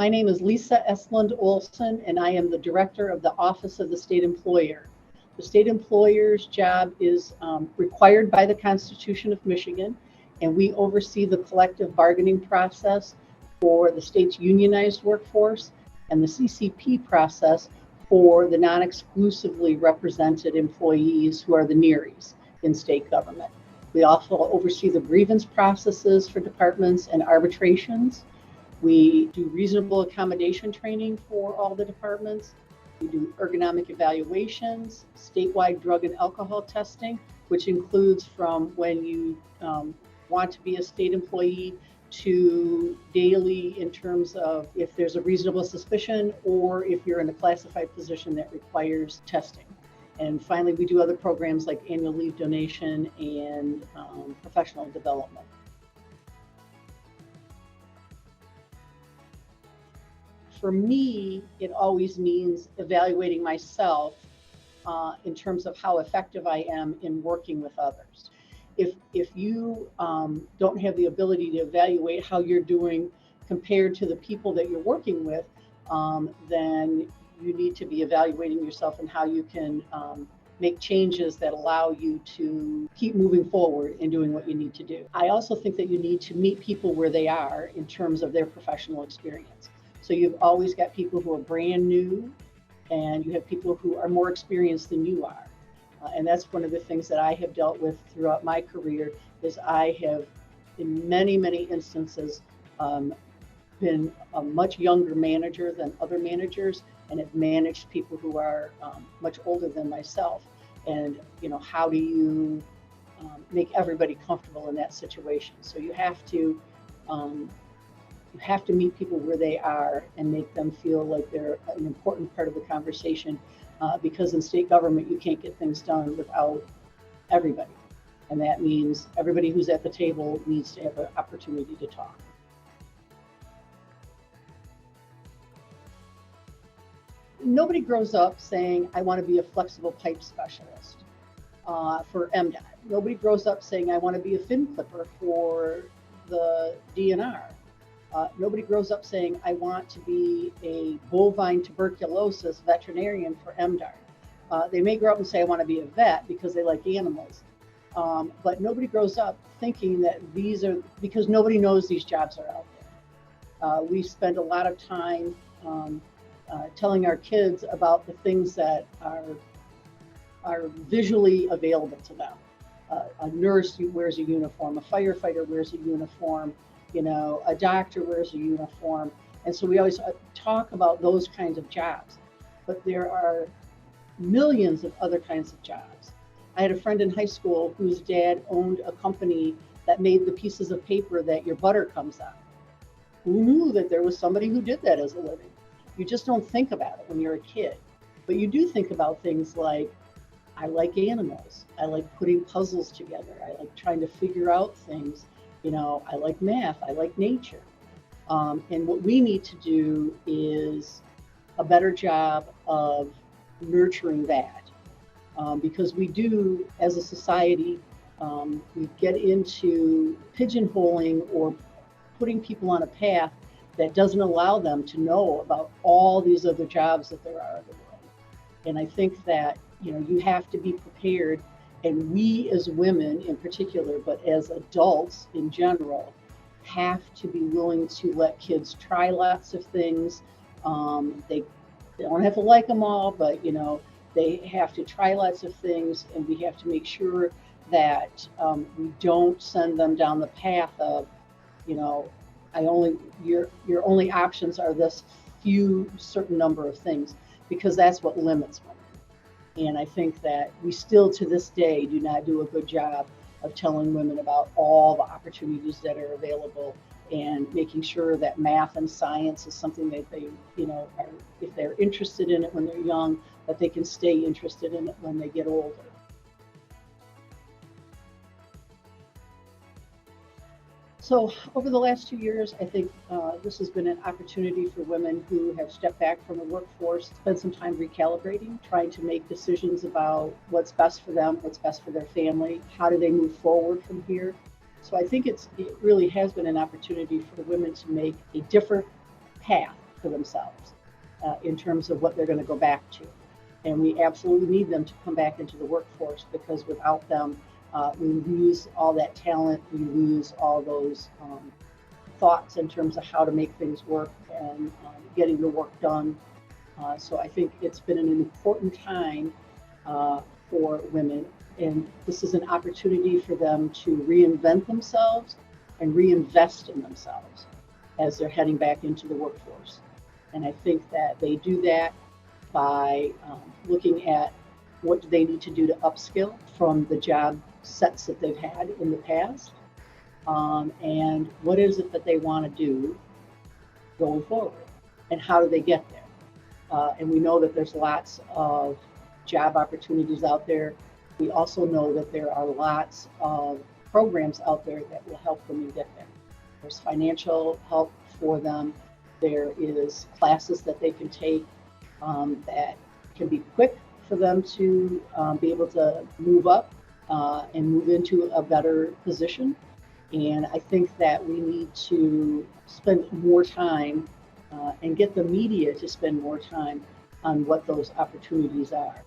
My name is Liza Estlund Olson, and I am the director of the Office of the State Employer. The state employer's job is required by the Constitution of Michigan, and we oversee the collective bargaining process for the state's unionized workforce and the CCP process for the non-exclusively represented employees who are the NERIs in state government. We also oversee the grievance processes for departments and arbitrations. We do reasonable accommodation training for all the departments. We do ergonomic evaluations, statewide drug and alcohol testing, which includes from when you want to be a state employee to daily in terms of if there's a reasonable suspicion or if you're in a classified position that requires testing. And finally, we do other programs like annual leave donation and professional development. For me, it always means evaluating myself in terms of how effective I am in working with others. If you don't have the ability to evaluate how you're doing compared to the people that you're working with, then you need to be evaluating yourself and how you can make changes that allow you to keep moving forward and doing what you need to do. I also think that you need to meet people where they are in terms of their professional experience. So you've always got people who are brand new, and you have people who are more experienced than you are. And that's one of the things that I have dealt with throughout my career is I have, in many, many instances, been a much younger manager than other managers, and have managed people who are much older than myself. And how do you make everybody comfortable in that situation? So you have to meet people where they are and make them feel like they're an important part of the conversation, because in state government, you can't get things done without everybody. And that means everybody who's at the table needs to have an opportunity to talk. Nobody grows up saying, I want to be a flexible pipe specialist for MDOT. Nobody grows up saying, I want to be a fin clipper for the DNR. Nobody grows up saying, I want to be a bovine tuberculosis veterinarian for MDAR. They may grow up and say, I want to be a vet because they like animals. But nobody grows up thinking that these are, because nobody knows these jobs are out there. We spend a lot of time telling our kids about the things that are visually available to them. A nurse wears a uniform, a firefighter wears a uniform, a doctor wears a uniform. And so we always talk about those kinds of jobs, but there are millions of other kinds of jobs. I had a friend in high school whose dad owned a company that made the pieces of paper that your butter comes on. Who knew that there was somebody who did that as a living? You just don't think about it when you're a kid, but you do think about things like, I like animals. I like putting puzzles together. I like trying to figure out things. I like math, I like nature. And what we need to do is a better job of nurturing that. Because we do, as a society, we get into pigeonholing or putting people on a path that doesn't allow them to know about all these other jobs that there are in the world. And I think that, you have to be prepared. And we as women in particular, but as adults in general, have to be willing to let kids try lots of things. They don't have to like them all, but they have to try lots of things, and we have to make sure that we don't send them down the path of, your only options are this few certain number of things, because that's what limits women. And I think that we still, to this day, do not do a good job of telling women about all the opportunities that are available and making sure that math and science is something that they, are, if they're interested in it when they're young, that they can stay interested in it when they get older. So over the last 2 years, I think this has been an opportunity for women who have stepped back from the workforce, spend some time recalibrating, trying to make decisions about what's best for them, what's best for their family, how do they move forward from here. So I think it really has been an opportunity for women to make a different path for themselves in terms of what they're going to go back to. And we absolutely need them to come back into the workforce, because without them, we lose all that talent, we lose all those thoughts in terms of how to make things work and getting the work done. So I think it's been an important time for women, and this is an opportunity for them to reinvent themselves and reinvest in themselves as they're heading back into the workforce. And I think that they do that by looking at what do they need to do to upskill from the job sets that they've had in the past, and what is it that they want to do going forward, and how do they get there. And we know that there's lots of job opportunities out there. We also know that there are lots of programs out there that will help them get there. There's financial help for them. There is classes that they can take that can be quick for them to be able to move up and move into a better position. And I think that we need to spend more time and get the media to spend more time on what those opportunities are.